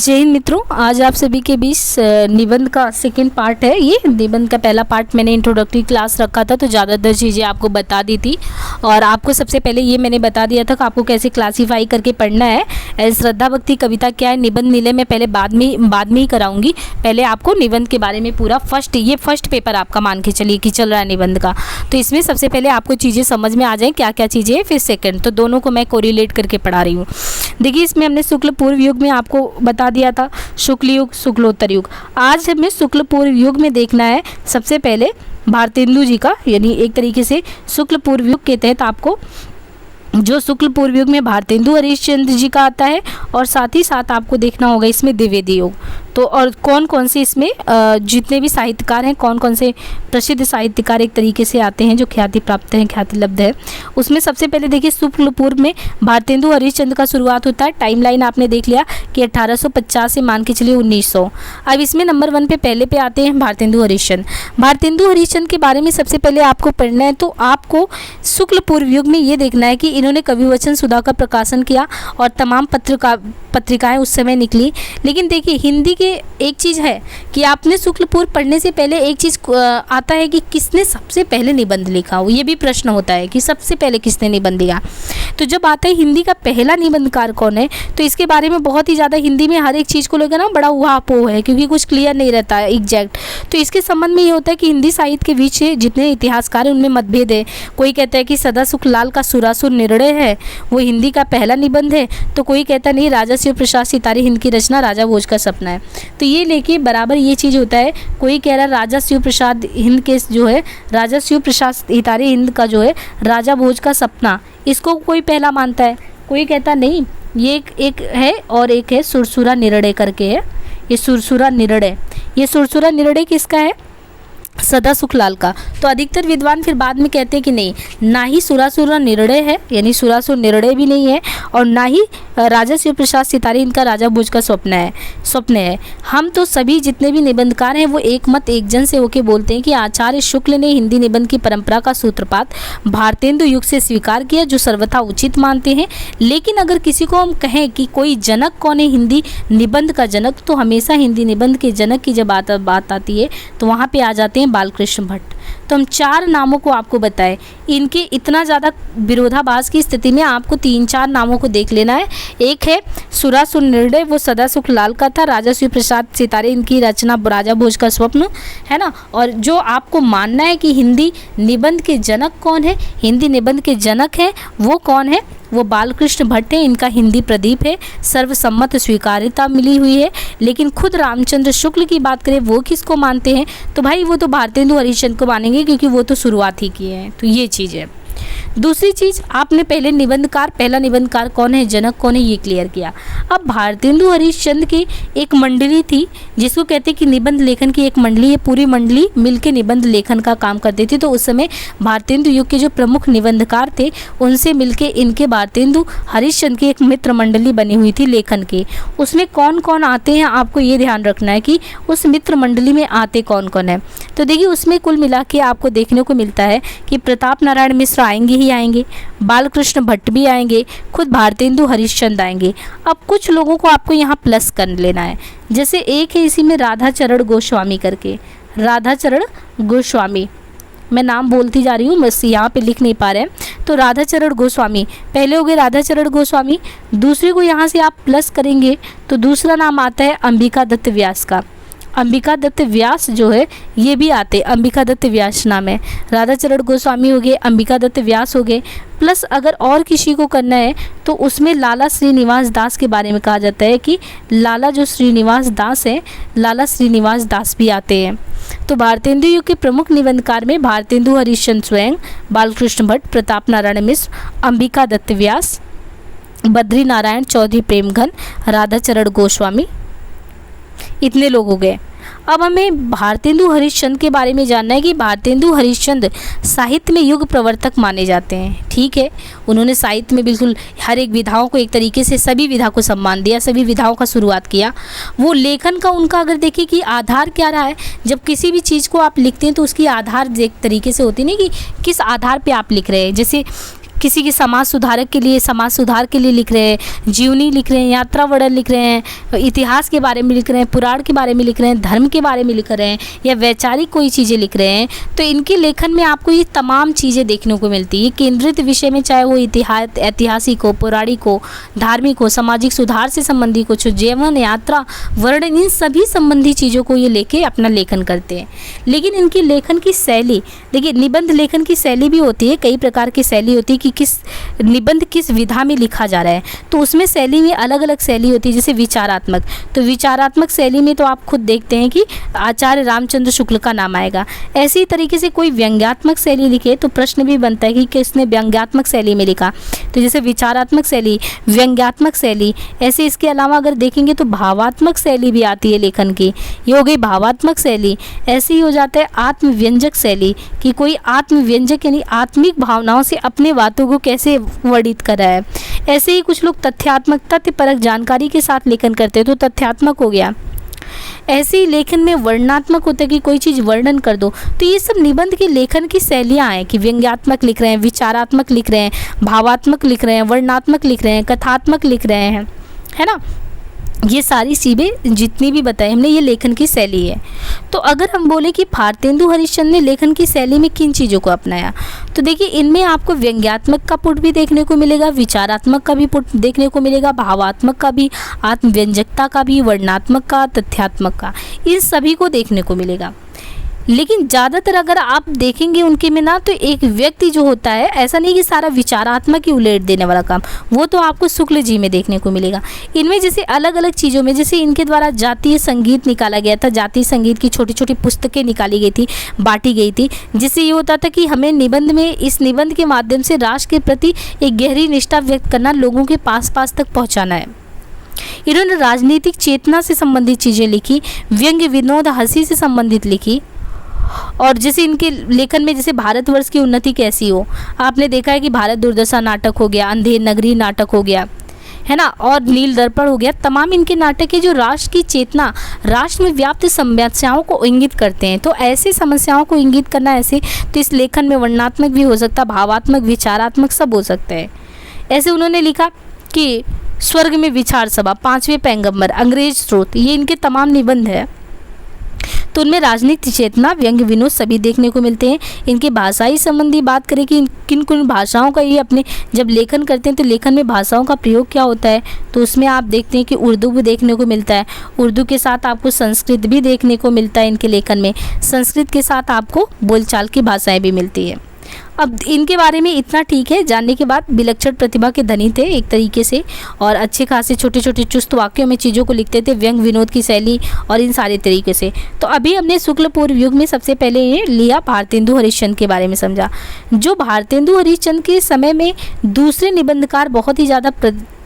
जय हिंद मित्रों, आज आप सभी के बीच निबंध का सेकंड पार्ट है। ये निबंध का पहला पार्ट मैंने इंट्रोडक्टरी क्लास रखा था तो ज़्यादातर चीज़ें आपको बता दी थी और आपको सबसे पहले ये मैंने बता दिया था कि आपको कैसे क्लासीफाई करके पढ़ना है। श्रद्धा भक्ति कविता क्या है, निबंध नीले मैं पहले बाद में ही कराऊंगी। पहले आपको निबंध के बारे में पूरा फर्स्ट पेपर आपका मान के चलिए कि चल रहा है निबंध का, तो इसमें सबसे पहले आपको चीज़ें समझ में आ जाएँ क्या क्या चीज़ें हैं, फिर सेकेंड, तो दोनों को मैं कोरिलेट करके पढ़ा रही हूँ। देखिए इसमें हमने शुक्ल पूर्व युग में आपको बता दिया था, शुक्ल युग शुक्लोत्तर युग। आज हमें शुक्ल पूर्व युग में देखना है सबसे पहले भारतेंदु जी का, यानी एक तरीके से शुक्ल पूर्व युग के तहत आपको जो शुक्ल पूर्व युग में भारतेंदु हरिश्चंद्र जी का आता है और साथ ही साथ आपको देखना होगा इसमें द्विवेदी युग। तो और कौन कौन से इसमें जितने भी साहित्यकार हैं, कौन कौन से प्रसिद्ध साहित्यकार एक तरीके से आते हैं जो ख्याति प्राप्त हैं, ख्याति लब्ध है, उसमें सबसे पहले देखिए शुक्ल पूर्व में भारतेंदु हरिश्चंद्र का शुरुआत होता है। टाइमलाइन आपने देख लिया कि 1850 से मान के चलिए 1900। अब इसमें नंबर 1 पे पहले पे आते हैं भारतेंदु हरिश्चंद्र। भारतेंदु हरिश्चंद्र के बारे में सबसे पहले आपको पढ़ना है, तो आपको शुक्ल पूर्व युग में ये देखना है कि इन्होंने कविवचन सुधा का प्रकाशन किया और तमाम पत्रिकाएं उस समय निकली। लेकिन देखिए हिंदी के एक चीज़ है कि आपने शुक्ल पूर्व पढ़ने से पहले एक चीज़ आता है कि किसने सबसे पहले निबंध लिखा हो, ये भी प्रश्न होता है कि सबसे पहले किसने निबंध लिखा। तो जब आता है हिंदी का पहला निबंधकार कौन है, तो इसके बारे में बहुत ही ज़्यादा हिंदी में हर एक चीज़ को लेकर ना बड़ा उहापोह है, क्योंकि कुछ क्लियर नहीं रहता है एग्जैक्ट। तो इसके संबंध में ये होता है कि हिंदी साहित्य के बीच जितने इतिहासकार हैं उनमें मतभेद है। कोई कहता है कि सदा सुखलाल का सुरासुर निर्णय है वो हिंदी का पहला निबंध है, तो कोई कहता नहीं राजा शिव प्रसाद सितारे हिंद की रचना राजा भोज का सपना है। तो ये लेके बराबर ये चीज़ होता है, कोई कह रहा राजा शिव प्रसाद हिंद के जो है राजा शिव प्रसाद सितारे हिंद का जो है राजा भोज का सपना, इसको कोई पहला मानता है, कोई कहता नहीं ये एक है और एक है सुरसुरा निर्णय करके है। ये सुरसुरा निर्णय किसका है, सदा सुखलाल का। तो अधिकतर विद्वान फिर बाद में कहते हैं कि नहीं, ना ही सुरासुर निर्णय है, यानी सुरासुर निर्णय भी नहीं है, और ना ही राजा शिव प्रसाद सितारे इनका राजा भोज का स्वप्न है। हम तो सभी जितने भी निबंधकार हैं वो एक मत एक जन से होकर बोलते हैं कि आचार्य शुक्ल ने हिंदी निबंध की परंपरा का सूत्रपात भारतेंदु युग से स्वीकार किया, जो सर्वथा उचित मानते हैं। लेकिन अगर किसी को हम कहें कि कोई जनक कौन है हिंदी निबंध का जनक, तो हमेशा हिंदी निबंध के जनक की जब बात आती है तो वहाँ पे आ जाते हैं बालकृष्ण भट्ट। तो हम 4 नामों को आपको बताएं, इनके इतना ज़्यादा विरोधाभास की स्थिति में आपको 3-4 नामों को देख लेना है। एक है सुरासुर निर्णय, वो सदा सुखलाल का था, राजा शिव प्रसाद सितारे इनकी रचना राजा भोज का स्वप्न है ना। और जो आपको मानना है कि हिंदी निबंध के जनक कौन है, हिंदी निबंध के जनक हैं वो कौन है, वो बालकृष्ण भट्ट है। इनका हिंदी प्रदीप है, सर्वसम्मत स्वीकार्यता मिली हुई है। लेकिन खुद रामचंद्र शुक्ल की बात करें वो किसको मानते हैं, तो भाई वो तो भारतेंदु हरिश्चंद्र को मानेंगे, क्योंकि वो तो शुरुआत ही किए हैं। तो ये चीज़ है। दूसरी चीज़, आपने पहला निबंधकार कौन है, जनक कौन है, ये क्लियर किया। अब भारतेंदु हरिश्चंद्र की एक मंडली थी जिसको कहते हैं कि निबंध लेखन की एक मंडली है, पूरी मंडली मिलकर निबंध लेखन का काम करती थी। तो उस समय भारतेंदु युग के जो प्रमुख निबंधकार थे उनसे मिलके इनके भारतेंदु हरिश्चंद्र की एक मित्र मंडली बनी हुई थी लेखन के। उसमें कौन कौन आते हैं आपको ये ध्यान रखना है कि उस मित्र मंडली में आते कौन कौन है। तो देखिए उसमें कुल मिला के आपको देखने को मिलता है कि प्रताप नारायण मिश्र आएंगे, बालकृष्ण भट्ट भी आएंगे, खुद भारतेंदु हरिश्चंद्र आएंगे। अब कुछ लोगों को आपको यहाँ प्लस कर लेना है, जैसे एक है इसी में राधाचरण गोस्वामी करके, राधाचरण गोस्वामी, मैं नाम बोलती जा रही हूँ बस यहाँ पे लिख नहीं पा रहे हैं। तो राधाचरण गोस्वामी पहले हो गए, राधाचरण गोस्वामी। दूसरे को यहाँ से आप प्लस करेंगे तो दूसरा नाम आता है अंबिका दत्त व्यास का। अंबिका दत्त व्यास जो है ये भी आते, अंबिका दत्त व्यास नाम है। राधाचरण गोस्वामी हो गए, अंबिका दत्त व्यास हो गए। प्लस अगर और किसी को करना है तो उसमें लाला श्रीनिवास दास के बारे में कहा जाता है कि लाला जो श्रीनिवास दास है, लाला श्रीनिवास दास भी आते हैं। तो भारतेंदु युग के प्रमुख निबंधकार में भारतेंदु हरिश्चंद्र स्वयं, बालकृष्ण भट्ट, प्रताप नारायण मिश्र, अंबिका दत्त व्यास, बद्री नारायण चौधरी प्रेमघन, राधाचरण गोस्वामी, इतने लोग हो गए। अब हमें भारतेंदु हरिश्चंद्र के बारे में जानना है कि भारतेंदु हरिश्चंद्र साहित्य में युग प्रवर्तक माने जाते हैं। ठीक है, उन्होंने साहित्य में बिल्कुल हर एक विधाओं को एक तरीके से सभी विधा को सम्मान दिया, सभी विधाओं का शुरुआत किया। वो लेखन का उनका अगर देखिए कि आधार क्या रहा है, जब किसी भी चीज़ को आप लिखते हैं तो उसकी आधार एक तरीके से होती नहीं कि किस आधार पर आप लिख रहे हैं। जैसे किसी के समाज सुधारक के लिए, समाज सुधार के लिए लिख रहे हैं, जीवनी लिख रहे हैं, यात्रा वर्णन लिख रहे हैं, इतिहास के बारे में लिख रहे हैं, पुराण के बारे में लिख रहे हैं, धर्म के बारे में लिख रहे हैं, या वैचारिक कोई चीज़ें लिख रहे हैं, तो इनके लेखन में आपको ये तमाम चीज़ें देखने को मिलती है। केंद्रित विषय में चाहे वो इतिहास, ऐतिहासिक हो, पौराणिक हो, धार्मिक हो, सामाजिक सुधार से संबंधित कुछ, जीवन, यात्रा, वर्णन, इन सभी संबंधी चीज़ों को ये लेके अपना लेखन करते हैं। लेकिन इनकी लेखन की शैली, देखिए निबंध लेखन की शैली भी होती है, कई प्रकार की शैली होती है कि किस निबंध किस विधा में लिखा जा रहा है, तो उसमें शैली में अलग अलग शैली होती है। जैसे विचारात्मक, तो विचारात्मक शैली में तो आप खुद देखते हैं कि आचार्य रामचंद्र शुक्ल का नाम आएगा। ऐसी तरीके से कोई व्यंग्यात्मक शैली लिखे तो प्रश्न भी बनता है कि किसने व्यंग्यात्मक शैली में लिखा, तो जैसे विचारात्मक शैली, व्यंग्यात्मक शैली। ऐसे इसके अलावा अगर देखेंगे तो भावात्मक शैली भी आती है लेखन की, ये हो गई भावात्मक शैली। ऐसे ही हो जाता है आत्मव्यंजक शैली, कि कोई आत्मव्यंजक यानी आत्मिक भावनाओं से अपने बातों को कैसे वर्णित कर रहा है। ऐसे ही कुछ लोग तथ्यात्मक, तथ्यपरक जानकारी के साथ लेखन करते हैं, तो तथ्यात्मक हो गया। ऐसे ही लेखन में वर्णनात्मक होता है कि कोई चीज़ वर्णन कर दो। तो ये सब निबंध की लेखन की शैलियाँ हैं कि व्यंग्यात्मक लिख रहे हैं, विचारात्मक लिख रहे हैं, भावात्मक लिख रहे हैं, वर्णनात्मक लिख रहे हैं, कथात्मक लिख रहे हैं, है ना। ये सारी चीज़ें जितनी भी बताई हमने, ये लेखन की शैली है। तो अगर हम बोले कि भारतेंदु हरिश्चंद्र ने लेखन की शैली में किन चीज़ों को अपनाया, तो देखिए इनमें आपको व्यंग्यात्मक का पुट भी देखने को मिलेगा, विचारात्मक का भी पुट देखने को मिलेगा, भावात्मक का भी, आत्मव्यंजकता का भी, वर्णनात्मक का, तथ्यात्मक का, इन सभी को देखने को मिलेगा। लेकिन ज़्यादातर अगर आप देखेंगे उनके में ना, तो एक व्यक्ति जो होता है, ऐसा नहीं कि सारा विचारात्मक ही उलेट देने वाला काम, वो तो आपको शुक्ल जी में देखने को मिलेगा। इनमें जैसे अलग अलग चीज़ों में, जैसे इनके द्वारा जातीय संगीत निकाला गया था, जातीय संगीत की छोटी छोटी पुस्तकें निकाली गई थी, बांटी गई थी, जिससे ये होता था कि हमें निबंध में, इस निबंध के माध्यम से राष्ट्र के प्रति एक गहरी निष्ठा व्यक्त करना, लोगों के पास पास तक पहुँचाना है। इन्होंने राजनीतिक चेतना से संबंधित चीज़ें लिखी, व्यंग्य, विनोद, हंसी से संबंधित लिखी। और जैसे इनके लेखन में जैसे भारतवर्ष की उन्नति कैसी हो, आपने देखा है कि भारत दुर्दशा नाटक हो गया, अंधेर नगरी नाटक हो गया, है ना, और नील दर्पण हो गया। तमाम इनके नाटक है जो राष्ट्र की चेतना, राष्ट्र में व्याप्त समस्याओं को इंगित करते हैं। तो ऐसी समस्याओं को इंगित करना, ऐसे तो इस लेखन में वर्णनात्मक भी हो सकता है, भावात्मक, विचारात्मक सब हो सकता है। ऐसे उन्होंने लिखा कि स्वर्ग में विचार सभा, पांचवें पैगंबर, अंग्रेज स्रोत, ये इनके तमाम निबंध है। तो उनमें राजनीतिक चेतना, व्यंग्य, विनोद सभी देखने को मिलते हैं। इनके भाषाई संबंधी बात करें कि किन किन भाषाओं का ये अपने जब लेखन करते हैं, तो लेखन में भाषाओं का प्रयोग क्या होता है, तो उसमें आप देखते हैं कि उर्दू भी देखने को मिलता है, उर्दू के साथ आपको संस्कृत भी देखने को मिलता है इनके लेखन में, संस्कृत के साथ आपको बोलचाल की भाषाएँ भी मिलती है। अब इनके बारे में इतना ठीक है, जानने के बाद विलक्षण प्रतिभा के धनी थे एक तरीके से, और अच्छे खासे छोटे छोटे चुस्त वाक्यों में चीज़ों को लिखते थे, व्यंग विनोद की शैली और इन सारे तरीके से। तो अभी हमने शुक्ल पूर्व युग में सबसे पहले ये लिया भारतेंदु हरिश्चंद्र के बारे में समझा। जो भारतेंदु हरिश्चंद्र के समय में दूसरे निबंधकार बहुत ही ज़्यादा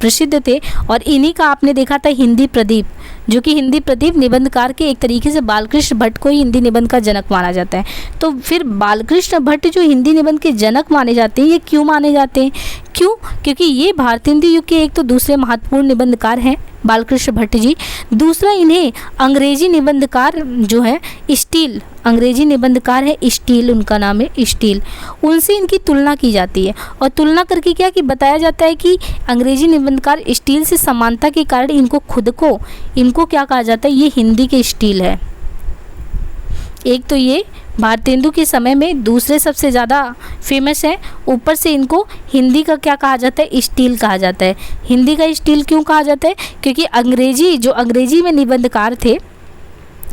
प्रसिद्ध थे, और इन्हीं का आपने देखा था हिंदी प्रदीप, जो कि हिंदी प्रदीप निबंधकार के एक तरीके से बालकृष्ण भट्ट को ही हिंदी निबंध का जनक माना जाता है। तो फिर बालकृष्ण भट्ट जो हिंदी निबंध के जनक माने जाते हैं, ये क्यों माने जाते हैं? क्यों? क्योंकि ये भारतेंदु युग के एक तो दूसरे महत्वपूर्ण निबंधकार हैं बालकृष्ण भट्ट जी, दूसरा इन्हें अंग्रेजी निबंधकार जो है स्टील, अंग्रेजी निबंधकार है स्टील, उनका नाम है स्टील, उनसे इनकी तुलना की जाती है। और तुलना करके क्या कि बताया जाता है कि अंग्रेजी निबंधकार स्टील से समानता के कारण इनको खुद को, इनको क्या कहा जाता है, ये हिंदी के स्टील है। एक तो ये भारतेंदु के समय में दूसरे सबसे ज़्यादा फेमस है, ऊपर से इनको हिंदी का क्या कहा जाता है, स्टील कहा जाता है। हिंदी का स्टील क्यों कहा जाता है? क्योंकि अंग्रेजी, जो अंग्रेजी में निबंधकार थे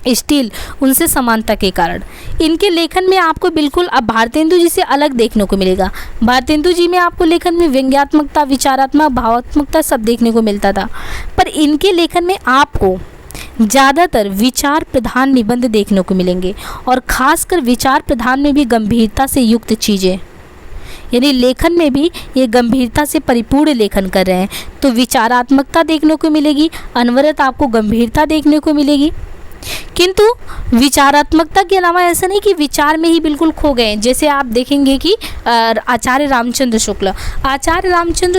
स्टील, उनसे समानता के कारण इनके लेखन में आपको बिल्कुल अब भारतेंदु जी से अलग देखने को मिलेगा। भारतेंदु जी में आपको लेखन में व्यंग्यात्मकता, विचारात्मक, भावात्मकता सब देखने को मिलता था, पर इनके लेखन में आपको ज़्यादातर विचार प्रधान निबंध देखने को मिलेंगे, और ख़ासकर विचार प्रधान में भी गंभीरता से युक्त चीज़ें, यानी लेखन में भी ये गंभीरता से परिपूर्ण लेखन कर रहे हैं। तो विचारात्मकता देखने को मिलेगी, अनवरत आपको गंभीरता देखने को मिलेगी, किंतु विचारात्मकता के अलावा ऐसा नहीं कि विचार में ही बिल्कुल खो गए। जैसे आप देखेंगे कि आचार्य रामचंद्र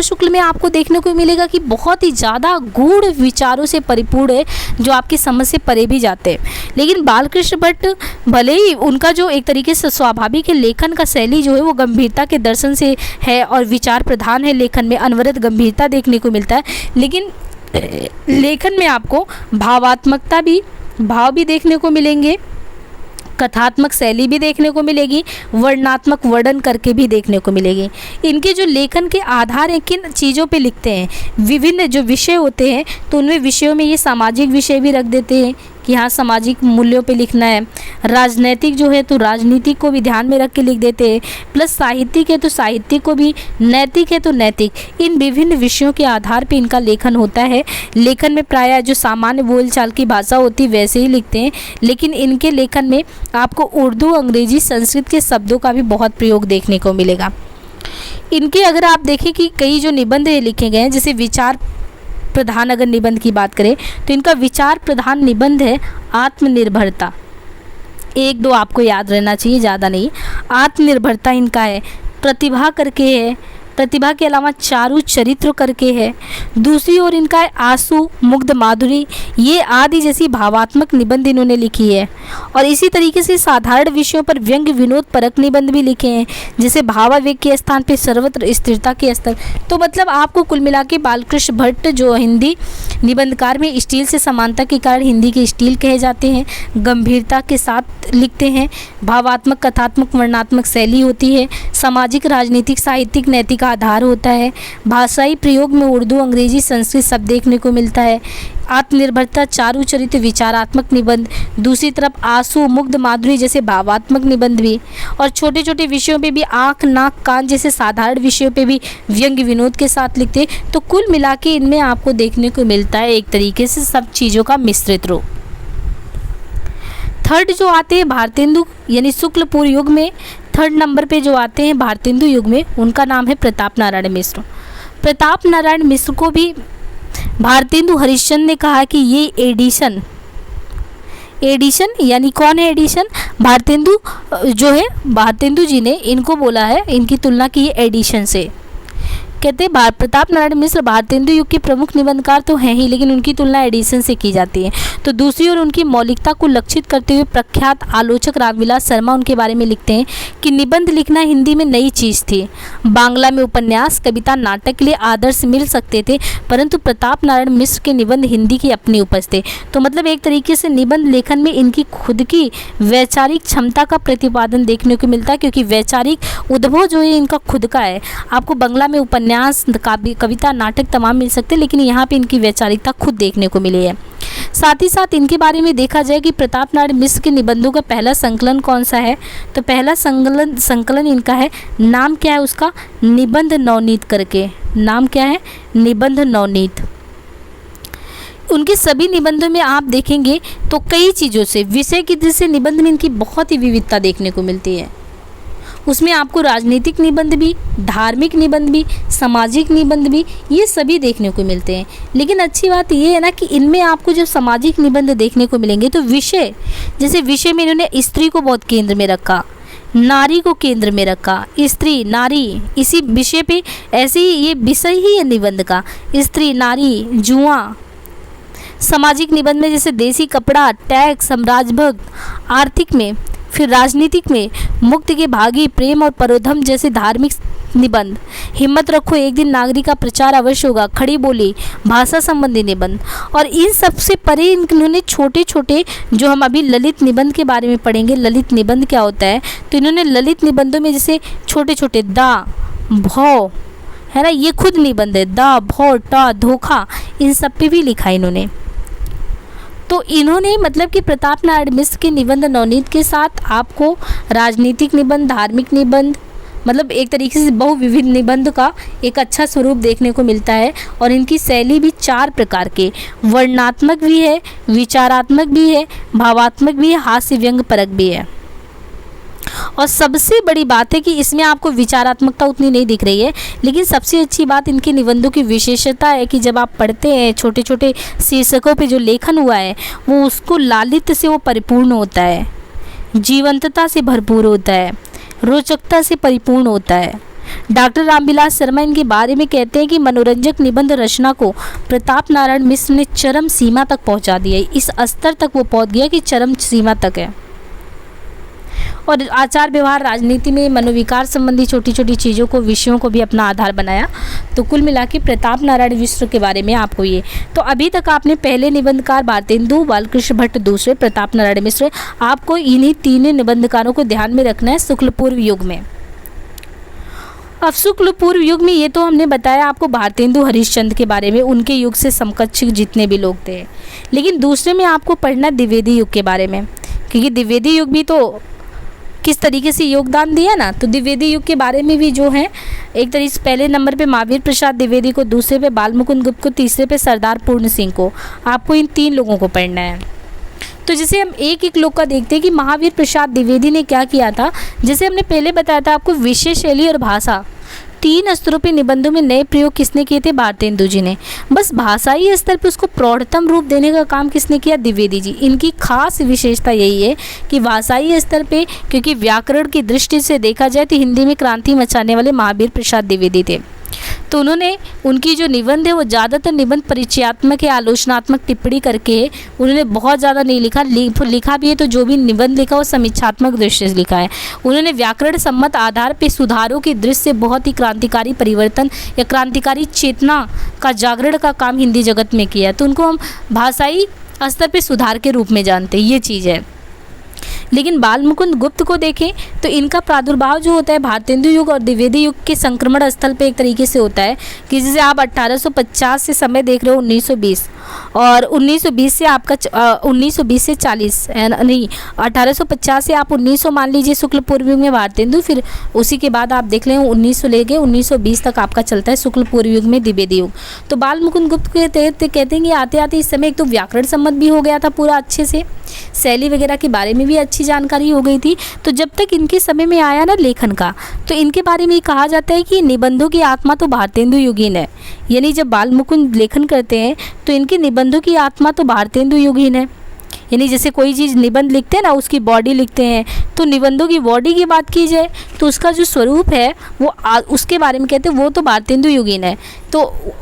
शुक्ल में आपको देखने को मिलेगा कि बहुत ही ज़्यादा गूढ़ विचारों से परिपूर्ण है, जो आपकी समझ से परे भी जाते हैं। लेकिन बालकृष्ण भट्ट भले ही उनका जो एक तरीके से स्वाभाविक लेखन का शैली जो है वो गंभीरता के दर्शन से है और विचार प्रधान है, लेखन में अनवरत गंभीरता देखने को मिलता है, लेकिन लेखन में आपको भावात्मकता भी, भाव भी देखने को मिलेंगे, कथात्मक शैली भी देखने को मिलेगी, वर्णनात्मक वर्णन करके भी देखने को मिलेगी। इनके जो लेखन के आधार हैं, किन चीज़ों पे लिखते हैं, विभिन्न जो विषय होते हैं तो उनमें विषयों में ये सामाजिक विषय भी रख देते हैं कि हाँ सामाजिक मूल्यों पे लिखना है, राजनैतिक जो है तो राजनीतिक को भी ध्यान में रख के लिख देते हैं, प्लस साहित्यिक है तो साहित्यिक को भी, नैतिक है तो नैतिक। इन विभिन्न विषयों के आधार पे इनका लेखन होता है। लेखन में प्रायः जो सामान्य बोलचाल की भाषा होती है वैसे ही लिखते हैं, लेकिन इनके लेखन में आपको उर्दू, अंग्रेजी, संस्कृत के शब्दों का भी बहुत प्रयोग देखने को मिलेगा। इनके अगर आप देखें कि कई जो निबंध लिखे गए हैं, जैसे विचार प्रधान अगर निबंध की बात करें तो इनका विचार प्रधान निबंध है आत्मनिर्भरता। 1-2 आपको याद रहना चाहिए, ज़्यादा नहीं। आत्मनिर्भरता इनका है, प्रतिभा करके है, प्रतिभा के अलावा चारु चरित्र करके है। दूसरी ओर इनका है आंसू, मुग्ध माधुरी, ये आदि जैसी भावात्मक निबंध इन्होंने लिखी है। और इसी तरीके से साधारण विषयों पर व्यंग्य विनोद परक निबंध भी लिखे हैं, जैसे भावावेग के स्थान पे सर्वत्र स्थिरता के स्तर। तो मतलब आपको कुल मिला के बालकृष्ण भट्ट जो हिंदी निबंधकार में स्टील से समानता के कारण हिंदी के स्टील कहे जाते हैं, गंभीरता के साथ लिखते हैं, भावात्मक, कथात्मक, वर्णनात्मक शैली होती है, सामाजिक, राजनीतिक, साहित्यिक, नैतिक आधार होता है, भाषाई प्रयोग में उर्दू, अंग्रेजी, संस्कृत सब देखने को मिलता है। आत्मनिर्भरता, चारु चरित्र, विचारात्मक निबंध, दूसरी तरफ आंसू, मुग्ध माधुरी जैसे भावात्मक निबंध भी, और छोटे छोटे विषयों पे भी आँख, नाक, कान जैसे साधारण विषयों पे भी व्यंग्य विनोद के साथ लिखते। तो कुल मिला के इनमें आपको देखने को मिलता है एक तरीके से सब चीज़ों का मिश्रित रूप। थर्ड जो आते हैं भारतेंदु यानी शुक्ल पूर्व युग में, थर्ड नंबर पे जो आते हैं भारतेंदु युग में, उनका नाम है प्रताप नारायण मिश्र। प्रताप नारायण मिश्र को भी भारतेंदु हरिश्चंद्र ने कहा कि ये एडिशन यानी कौन है एडिशन, भारतेंदु जो है, भारतेंदु जी ने इनको बोला है, इनकी तुलना की है एडिशन से। कहते हैं प्रताप नारायण मिश्र भारतेंदु युग के प्रमुख निबंधकार तो हैं ही, लेकिन उनकी तुलना एडिशन से की जाती है। तो दूसरी ओर उनकी मौलिकता को लक्षित करते हुए प्रख्यात आलोचक रामविलास शर्मा उनके बारे में लिखते हैं कि निबंध लिखना हिंदी में नई चीज़ थी। बांग्ला में उपन्यास, कविता, नाटक के लिए आदर्श मिल सकते थे, परंतु प्रताप नारायण मिश्र के निबंध हिंदी की अपनी उपज थे। तो मतलब एक तरीके से निबंध लेखन में इनकी खुद की वैचारिक क्षमता का प्रतिपादन देखने को मिलता है, क्योंकि वैचारिक उद्भव जो है इनका खुद का है। आपको बांग्ला में उपन्यास, कविता, नाटक तमाम मिल सकते हैं, लेकिन यहाँ पे इनकी वैचारिकता खुद देखने को मिली है। साथ ही साथ इनके बारे में देखा जाए कि प्रताप नारायण मिश्र के निबंधों का पहला संकलन कौन सा है, तो पहला संकलन इनका है, नाम क्या है उसका, निबंध नवनीत करके। नाम क्या है, निबंध नवनीत। उनके सभी निबंधों में आप देखेंगे तो कई चीज़ों से, विषय की दृष्टि से निबंध में इनकी बहुत ही विविधता देखने को मिलती है। उसमें आपको राजनीतिक निबंध भी, धार्मिक निबंध भी, सामाजिक निबंध भी, ये सभी देखने को मिलते हैं। लेकिन अच्छी बात ये है ना कि इनमें आपको जो सामाजिक निबंध देखने को मिलेंगे तो विषय, जैसे विषय में इन्होंने स्त्री को बहुत केंद्र में रखा, नारी को केंद्र में रखा, स्त्री, नारी, इसी विषय पे ऐसे ही ये विषय ही है निबंध का, स्त्री, नारी, जुआ। सामाजिक निबंध में जैसे देसी कपड़ा, टैक्स, राजभक्त, आर्थिक में, फिर राजनीतिक में मुक्ति के भागी, प्रेम और परोधम जैसे धार्मिक निबंध, हिम्मत रखो एक दिन नागरिक का प्रचार अवश्य होगा, खड़ी बोली, भाषा संबंधी निबंध। और इन सबसे परे इन्होंने छोटे छोटे जो हम अभी ललित निबंध के बारे में पढ़ेंगे, ललित निबंध क्या होता है, तो इन्होंने ललित निबंधों में जैसे छोटे छोटे दा, भौ है ना, ये खुद निबंध है, दा, भौ, टा, धोखा, इन सब पे भी लिखा इन्होंने। तो इन्होंने मतलब कि प्रताप नारायण मिश्र के निबंध नवनीत के साथ आपको राजनीतिक निबंध, धार्मिक निबंध, मतलब एक तरीके से बहुविविध निबंध का एक अच्छा स्वरूप देखने को मिलता है। और इनकी शैली भी 4 प्रकार के, वर्णनात्मक भी है, विचारात्मक भी है, भावात्मक भी है, हास्य व्यंग परक भी है। और सबसे बड़ी बात है कि इसमें आपको विचारात्मकता उतनी नहीं दिख रही है, लेकिन सबसे अच्छी बात इनके निबंधों की विशेषता है कि जब आप पढ़ते हैं छोटे छोटे शीर्षकों पे जो लेखन हुआ है वो उसको लालित्य से वो परिपूर्ण होता है, जीवंतता से भरपूर होता है, रोचकता से परिपूर्ण होता है। डॉक्टर रामविलास शर्मा इनके बारे में कहते हैं कि मनोरंजक निबंध रचना को प्रताप नारायण मिश्र ने चरम सीमा तक पहुंचा दिया है। इस स्तर तक वो पहुंच गया कि चरम सीमा तक है। और आचार व्यवहार राजनीति में मनोविकार संबंधी छोटी छोटी चीज़ों को विषयों को भी अपना आधार बनाया। तो कुल मिला के प्रताप नारायण मिश्र के बारे में आपको ये, तो अभी तक आपने पहले निबंधकार भारतेंदु बालकृष्ण भट्ट, दूसरे प्रताप नारायण मिश्र, आपको इन्हीं तीन निबंधकारों को ध्यान में रखना है शुक्ल पूर्व युग में। अब शुक्ल पूर्व युग में ये तो हमने बताया आपको भारतेंदु हरिश्चंद्र के बारे में, उनके युग से समकक्ष जितने भी लोग थे। लेकिन दूसरे में आपको पढ़ना द्विवेदी युग के बारे में, क्योंकि द्विवेदी युग भी तो किस तरीके से योगदान दिया ना। तो द्विवेदी युग के बारे में भी जो है एक तरीके से पहले नंबर पे महावीर प्रसाद द्विवेदी को, दूसरे पे बालमुकुंद गुप्त को, तीसरे पे सरदार पूर्ण सिंह को। आपको इन तीन लोगों को पढ़ना है। तो जैसे हम एक एक लोग का देखते हैं कि महावीर प्रसाद द्विवेदी ने क्या किया था। जैसे हमने पहले बताया था आपको, विषय, शैली और भाषा, तीन स्तरों पे निबंधों में नए प्रयोग किसने किए थे? भारतेंदु जी ने। बस भाषाई स्तर पे उसको प्रौढ़तम रूप देने का काम किसने किया? द्विवेदी जी। इनकी खास विशेषता यही है कि भाषाई स्तर पे, क्योंकि व्याकरण की दृष्टि से देखा जाए तो हिंदी में क्रांति मचाने वाले महावीर प्रसाद द्विवेदी थे। तो उन्होंने उनकी जो निबंध है वो ज़्यादातर निबंध परिचयात्मक या आलोचनात्मक टिप्पणी करके उन्होंने बहुत ज़्यादा नहीं लिखा भी है तो जो भी निबंध लिखा वो समीक्षात्मक दृष्टि से लिखा है। उन्होंने व्याकरण सम्मत आधार पे सुधारों की दृष्टि से बहुत ही क्रांतिकारी परिवर्तन या क्रांतिकारी चेतना का जागरण का काम हिंदी जगत में किया है। तो उनको हम भाषाई स्तर पे सुधार के रूप में जानते हैं, ये चीज़ है। लेकिन बालमुकुंद गुप्त को देखें तो इनका प्रादुर्भाव जो होता है भारतेंदु युग और द्विवेदी युग के संक्रमण स्थल पे एक तरीके से होता है कि जैसे आप 1850 से समय देख रहे हो 1920 और 1920 से आपका 1920 से 40 नहीं 1850 से आप 1900 मान लीजिए शुक्ल पूर्व युग में भारतेंदु, फिर उसी के बाद आप देख लें 1900 लेके 1920 तक आपका चलता है शुक्ल पूर्व युग में द्विवेदी युग। तो बालमुकुंद गुप्त कहते हैं कि आते आते इस समय एक तो व्याकरण सम्मत भी हो गया था पूरा अच्छे से, शैली वगैरह के बारे में भी अच्छी जानकारी हो गई थी। तो जब तक इनके समय में आया ना लेखन का, तो इनके बारे में कहा जाता है कि निबंधों की आत्मा तो भारतेंदु युगीन है। यानी जब बालमुकुंद लेखन करते हैं तो इनके निबंधों की आत्मा तो भारतेंदु युगीन है। यानी जैसे कोई चीज़ निबंध लिखते हैं ना, उसकी बॉडी लिखते हैं, तो निबंधों की बॉडी की बात की जाए तो उसका जो स्वरूप है वो उसके बारे में कहते हैं वो तो भारतेंदु युगीन है। तो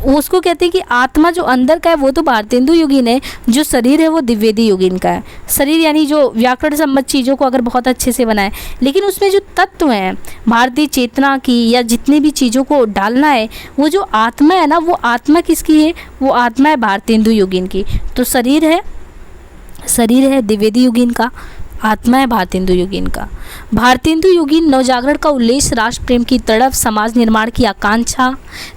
उसको कहते हैं कि आत्मा जो अंदर का है वो तो भारतेंदु युगीन है, जो शरीर है वो द्विवेदी युगीन का है। शरीर यानी जो व्याकरण सम्मत चीज़ों को अगर बहुत अच्छे से बनाए, लेकिन उसमें जो तत्व हैं भारतीय चेतना की या जितनी भी चीज़ों को डालना है, वो जो आत्मा है ना, वो आत्मा किसकी है? वो आत्मा है भारतेंदु युगीन की। तो शरीर है द्विवेदी युगीन का, आत्मा है भारतेंदु युगीन का। भारतेंदु युगीन नवजागरण का उल्लेख, राष्ट्र प्रेम की तड़प, समाज निर्माण की आकांक्षा।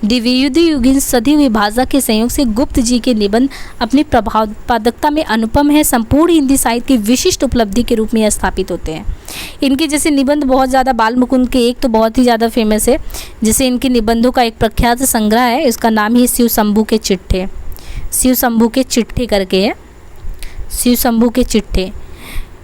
द्विवेदी युगीन सदी हुई भाषा के संयोग से गुप्त जी के निबंध अपनी प्रभावपादकता में अनुपम है, संपूर्ण हिंदी साहित्य की विशिष्ट उपलब्धि के रूप में स्थापित होते हैं। इनके जैसे निबंध बहुत ज़्यादा, बालमुकुंद के एक तो बहुत ही ज़्यादा फेमस है, जैसे इनके निबंधों का एक प्रख्यात संग्रह है, इसका नाम ही शिव शंभू के चिट्ठे, शिव शंभू के चिट्ठे करके है, शिव शंभू के चिट्ठे।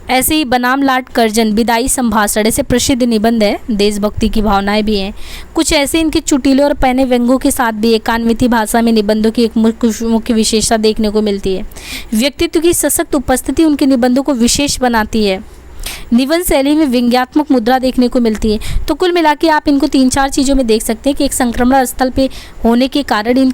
ऐसे ही बनाम लाट कर्जन विदाई संभाषण, ऐसे प्रसिद्ध निबंध है, देशभक्ति की भावनाएं भी हैं। कुछ ऐसे इनके चुटीले और पैने व्यंगों के साथ भी एकान्विति भाषा में निबंधों की एक मुख्य विशेषता देखने को मिलती है। व्यक्तित्व की सशक्त उपस्थिति उनके निबंधों को विशेष बनाती है। निबंध शैली में व्यंग्यात्मक मुद्रा देखने को मिलती है। तो कुल मिला के आप इनको 3-4 चीज़ों में देख सकते हैं कि एक संक्रमण स्थल पे होने के कारण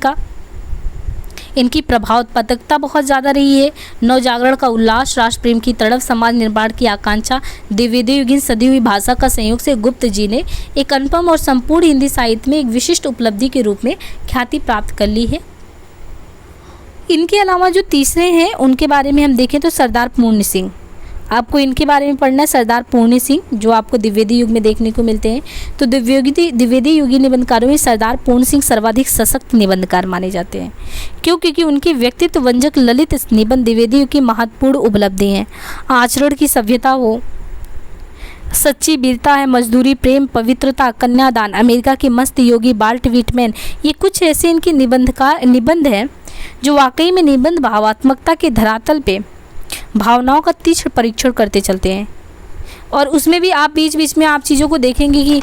इनकी प्रभावपादकता बहुत ज़्यादा रही है। नवजागरण का उल्लास, राष्ट्र प्रेम की तड़प, समाज निर्माण की आकांक्षा, द्विवेदी युगीन सदी हुई भाषा का संयोग से गुप्त जी ने एक अनुपम और संपूर्ण हिंदी साहित्य में एक विशिष्ट उपलब्धि के रूप में ख्याति प्राप्त कर ली है। इनके अलावा जो तीसरे हैं उनके बारे में हम देखें तो सरदार पूर्ण सिंह, आपको इनके बारे में पढ़ना है। सरदार पूर्ण सिंह जो आपको द्विवेदी युग में देखने को मिलते हैं। तो द्विवेदी युगीन निबंधकारों में सरदार पूर्ण सिंह सर्वाधिक सशक्त निबंधकार माने जाते हैं। क्यों? क्योंकि उनके व्यक्तित्व व्यंजक ललित निबंध द्विवेदी युग की महत्वपूर्ण उपलब्धि हैं। आचरण की सभ्यता हो, सच्ची वीरता है, मजदूरी, प्रेम, पवित्रता, कन्यादान, अमेरिका के मस्त योगी वाल्ट व्हिटमैन, ये कुछ ऐसे इनके निबंध हैं जो वाकई में निबंध भावात्मकता के धरातल पे भावनाओं का तीक्ष्ण परीक्षण करते चलते हैं। और उसमें भी आप बीच बीच में आप चीज़ों को देखेंगे कि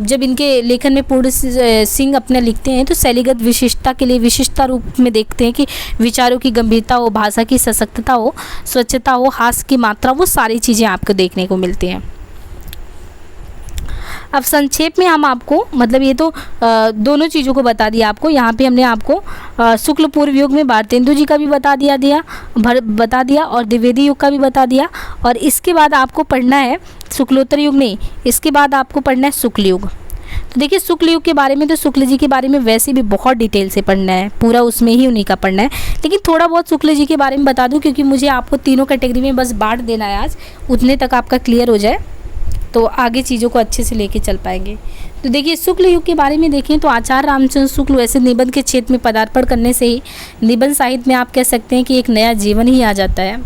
जब इनके लेखन में पूर्ण सिंह अपना लिखते हैं तो शैलीगत विशिष्टता के लिए विशिष्टता रूप में देखते हैं कि विचारों की गंभीरता हो, भाषा की सशक्तता हो, स्वच्छता हो, हास्य की मात्रा, वो सारी चीज़ें आपको देखने को मिलती हैं। अब संक्षेप में हम आपको मतलब ये तो दोनों चीज़ों को बता दिया आपको। यहाँ पे हमने आपको शुक्ल पूर्व युग में भारतेंदु जी का भी बता दिया और द्विवेदी युग का भी बता दिया। और इसके बाद आपको पढ़ना है शुक्लोत्तर युग नहीं, इसके बाद आपको पढ़ना है शुक्ल युग। तो देखिए शुक्ल युग के बारे में तो शुक्ल जी के बारे में वैसे भी बहुत डिटेल से पढ़ना है, पूरा उसमें ही उन्हीं का पढ़ना है, लेकिन थोड़ा बहुत शुक्ल जी के बारे में बता दूं क्योंकि मुझे आपको तीनों कैटेगरी में बस बांट देना है आज, उतने तक आपका क्लियर हो जाए तो आगे चीज़ों को अच्छे से लेके चल पाएंगे। तो देखिए शुक्ल युग के बारे में देखें तो आचार्य रामचंद्र शुक्ल वैसे निबंध के क्षेत्र में पदार्पण करने से ही निबंध साहित्य में आप कह सकते हैं कि एक नया जीवन ही आ जाता है।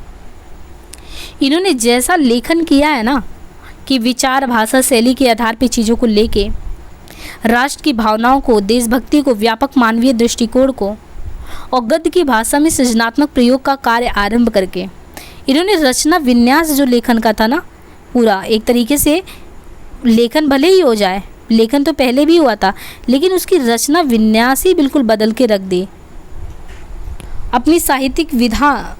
इन्होंने जैसा लेखन किया है ना कि विचार, भाषा, शैली के आधार पर चीज़ों को लेके राष्ट्र की भावनाओं को, देशभक्ति को, व्यापक मानवीय दृष्टिकोण को और गद्य की भाषा में सृजनात्मक प्रयोग का कार्य आरंभ करके इन्होंने रचना विन्यास जो लेखन का था ना पूरा एक तरीके से, लेखन भले ही हो जाए, लेखन तो पहले भी हुआ था, लेकिन उसकी रचना विन्यास ही बिल्कुल बदल के रख दी। अपनी साहित्यिक विधा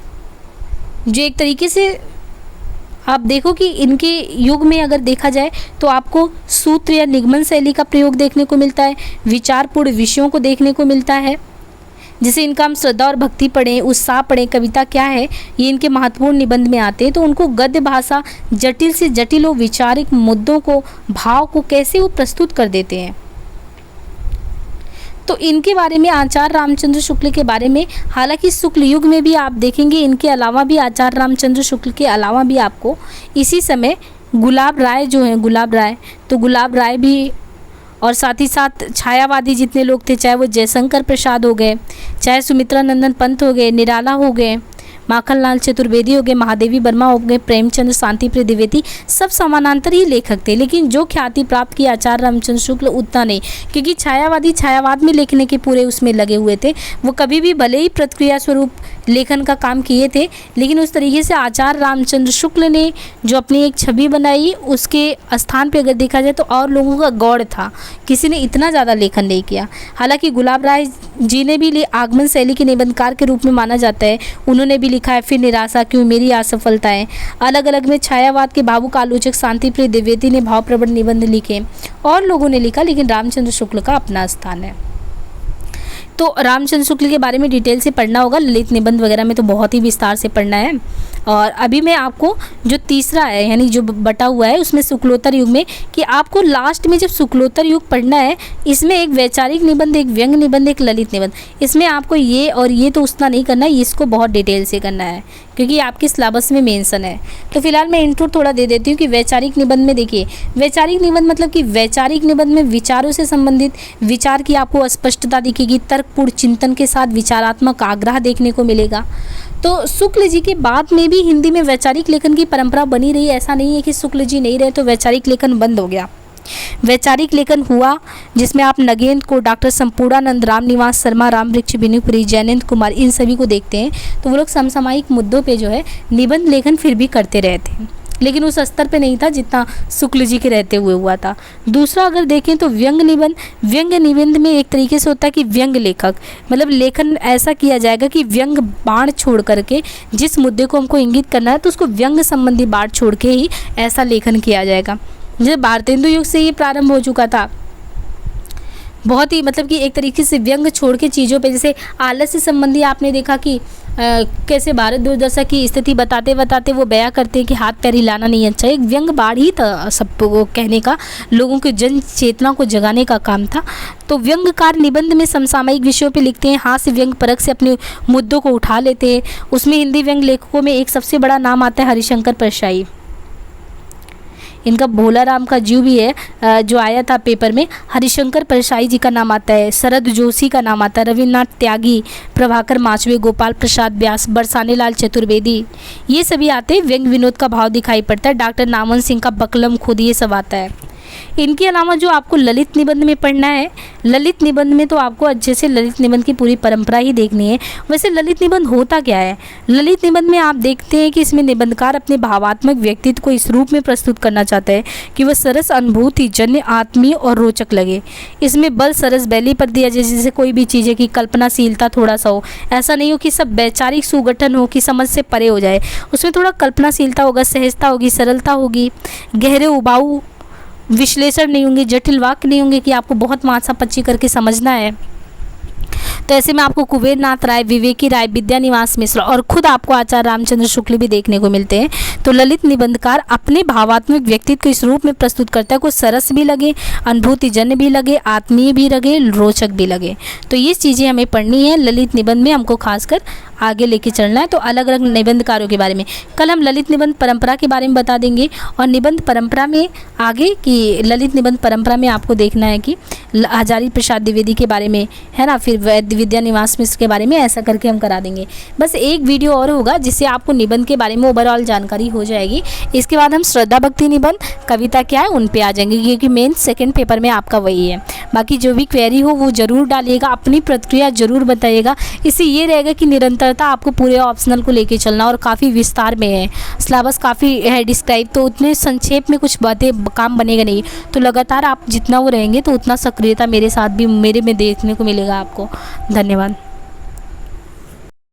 जो एक तरीके से आप देखो कि इनके युग में अगर देखा जाए तो आपको सूत्र या निगमन शैली का प्रयोग देखने को मिलता है, विचारपूर्ण विषयों को देखने को मिलता है, जैसे इनका हम श्रद्धा और भक्ति पढ़ें, उत्साह पढ़ें, कविता क्या है, ये इनके महत्वपूर्ण निबंध में आते हैं। तो उनको गद्य भाषा जटिल से जटिल और वैचारिक मुद्दों को, भाव को कैसे वो प्रस्तुत कर देते हैं। तो इनके बारे में आचार्य रामचंद्र शुक्ल के बारे में, हालांकि शुक्ल युग में भी आप देखेंगे इनके अलावा भी आचार्य रामचंद्र शुक्ल के अलावा भी आपको इसी समय गुलाब राय जो हैं, गुलाब राय भी, और साथ ही साथ छायावादी जितने लोग थे, चाहे वो जयशंकर प्रसाद हो गए, चाहे सुमित्रा नंदन पंत हो गए, निराला हो गए, माखनलाल चतुर्वेदी हो गए, महादेवी वर्मा हो गए, प्रेमचंद्र शांतिप्रिय द्विवेदी, सब समानांतर ही लेखक थे। लेकिन जो ख्याति प्राप्त की आचार्य रामचंद्र शुक्ल उतना नहीं, क्योंकि छायावादी छायावाद में लिखने के पूरे उसमें लगे हुए थे। वो कभी भी भले ही प्रतिक्रिया स्वरूप लेखन का काम किए थे, लेकिन उस तरीके से आचार्य रामचंद्र शुक्ल ने जो अपनी एक छवि बनाई उसके स्थान पे अगर देखा जाए तो और लोगों का गौड़ था, किसी ने इतना ज़्यादा लेखन नहीं किया। हालांकि गुलाब राय जी ने भी आगमन शैली के निबंधकार के रूप में माना जाता है, उन्होंने भी लिखा है फिर निराशा क्यों, मेरी असफलताएं। अलग अलग में छायावाद के भावुक आलोचक शांतिप्रिय द्विवेदी ने भावप्रवण निबंध लिखे और लोगों ने लिखा, लेकिन रामचंद्र शुक्ल का अपना स्थान है। तो रामचंद्र शुक्ल के बारे में डिटेल से पढ़ना होगा, ललित निबंध वगैरह में तो बहुत ही विस्तार से पढ़ना है। और अभी मैं आपको जो तीसरा है यानी जो बटा हुआ है उसमें शुक्लोत्तर युग में, कि आपको लास्ट में जब शुक्लोत्तर युग पढ़ना है, इसमें एक वैचारिक निबंध, एक व्यंग निबंध, एक ललित निबंध, इसमें आपको ये और ये तो उतना नहीं करना है, इसको बहुत डिटेल से करना है क्योंकि आपके सिलेबस में मेंशन है। तो फिलहाल मैं इंट्रो थोड़ा दे देती हूँ कि वैचारिक निबंध में देखिए, वैचारिक निबंध मतलब कि वैचारिक निबंध में विचारों से संबंधित विचार की आपको स्पष्टता दिखेगी, तर्कपूर्ण चिंतन के साथ विचारात्मक आग्रह देखने को मिलेगा। तो शुक्ल जी के बाद में भी हिंदी में वैचारिक लेखन की परंपरा बनी रही, ऐसा नहीं है कि शुक्ल जी नहीं रहे तो वैचारिक लेखन बंद हो गया। वैचारिक लेखन हुआ जिसमें आप नगेंद्र को, डॉक्टर संपूर्णानंद, रामनिवास शर्मा, रामवृक्ष बिनुपुरी, जयनंद कुमार, इन सभी को देखते हैं तो वो लोग समसामयिक मुद्दों पे जो है निबंध लेखन फिर भी करते रहे थे, लेकिन उस स्तर पे नहीं था जितना शुक्ल जी के रहते हुए हुआ था। दूसरा अगर देखें तो व्यंग निबंध में एक तरीके से होता है कि व्यंग लेखक मतलब लेखन ऐसा किया जाएगा कि व्यंग बाण छोड़ करके जिस मुद्दे को हमको इंगित करना है तो उसको व्यंग संबंधी बाण छोड़ के ही ऐसा लेखन किया जाएगा। जैसे भारतेंदु युग से ये प्रारंभ हो चुका था, बहुत ही मतलब कि एक तरीके से व्यंग छोड़ के चीज़ों पे, जैसे आलस्य संबंधी आपने देखा कि कैसे भारत दुर्दशा की स्थिति बताते बताते वो बयां करते हैं कि हाथ पैर हिलाना नहीं अच्छा, एक व्यंग बाढ़ ही था सबको कहने का, लोगों की जन चेतना को जगाने का काम था। तो व्यंगकार निबंध में समसामयिक विषयों पे लिखते हैं, हास्य व्यंग परख से अपने मुद्दों को उठा लेते हैं। उसमें हिंदी व्यंग लेखकों में एक सबसे बड़ा नाम आता है हरिशंकर परशाई, इनका भोला राम का जीव भी है जो आया था पेपर में, हरिशंकर परशाई जी का नाम आता है, शरद जोशी का नाम आता है, रविन्द्रनाथ त्यागी, प्रभाकर माचवे, गोपाल प्रसाद व्यास, बरसाने लाल चतुर्वेदी, ये सभी आते हैं। व्यंग विनोद का भाव दिखाई पड़ता है, डॉक्टर नामन सिंह का बकलम खुद, ये सब आता है। इनके अलावा जो आपको ललित निबंध में पढ़ना है, ललित निबंध में तो आपको अच्छे से ललित निबंध की पूरी परंपरा ही देखनी है। वैसे ललित निबंध होता क्या है? ललित निबंध में आप देखते हैं कि इसमें निबंधकार अपने भावात्मक व्यक्तित्व को इस रूप में प्रस्तुत करना चाहता है कि वह सरस, अनुभूति जन्य, आत्मीय और रोचक लगे। इसमें बल सरस बैली पर दिया जाए, जैसे कोई भी चीज़ें की कल्पनाशीलता थोड़ा सा हो, ऐसा नहीं हो कि सब वैचारिक सुगठन हो कि समझ से परे हो जाए। उसमें थोड़ा कल्पनाशीलता होगा, सहजता होगी, सरलता होगी, गहरे उबाऊ विश्लेषण नहीं होंगे, जटिल वाक्य नहीं होंगे कि आपको बहुत माथा पच्ची करके समझना है। तो ऐसे में आपको कुबेर नाथ राय, विवेकी राय, विद्यानिवास मिश्र और खुद आपको आचार्य रामचंद्र शुक्ल भी देखने को मिलते हैं। तो ललित निबंधकार अपने भावात्मक व्यक्तित्व को इस रूप में प्रस्तुत करता है को सरस भी लगे, अनुभूतिजन्य भी लगे, आत्मीय भी लगे, रोचक भी लगे। तो ये चीज़ें हमें पढ़नी है ललित निबंध में, हमको खासकर आगे लेके चलना है। तो अलग अलग निबंधकारों के बारे में कल हम ललित निबंध परंपरा के बारे में बता देंगे, और निबंध परंपरा में आगे की ललित निबंध परंपरा में आपको देखना है कि हजारी प्रसाद द्विवेदी के बारे में, है ना, फिर विद्यानिवास मिश्र के बारे में, ऐसा करके हम करा देंगे। बस एक वीडियो और होगा जिससे आपको निबंध के बारे में ओवरऑल जानकारी हो जाएगी। इसके बाद हम श्रद्धा भक्ति निबंध, कविता क्या है, उन पे आ जाएंगे, क्योंकि मेन सेकंड पेपर में आपका वही है। बाकी जो भी क्वेरी हो वो ज़रूर डालिएगा, अपनी प्रतिक्रिया ज़रूर बताइएगा। इससे ये रहेगा कि निरंतरता आपको पूरे ऑप्शनल को लेके चलना, और काफ़ी विस्तार में है सिलेबस, काफ़ी है डिस्क्राइब, तो उतने संक्षेप में कुछ बातें काम बनेगा नहीं। तो लगातार आप जितना वो रहेंगे तो उतना सक्रियता मेरे साथ भी मेरे में देखने को मिलेगा आपको। धन्यवाद।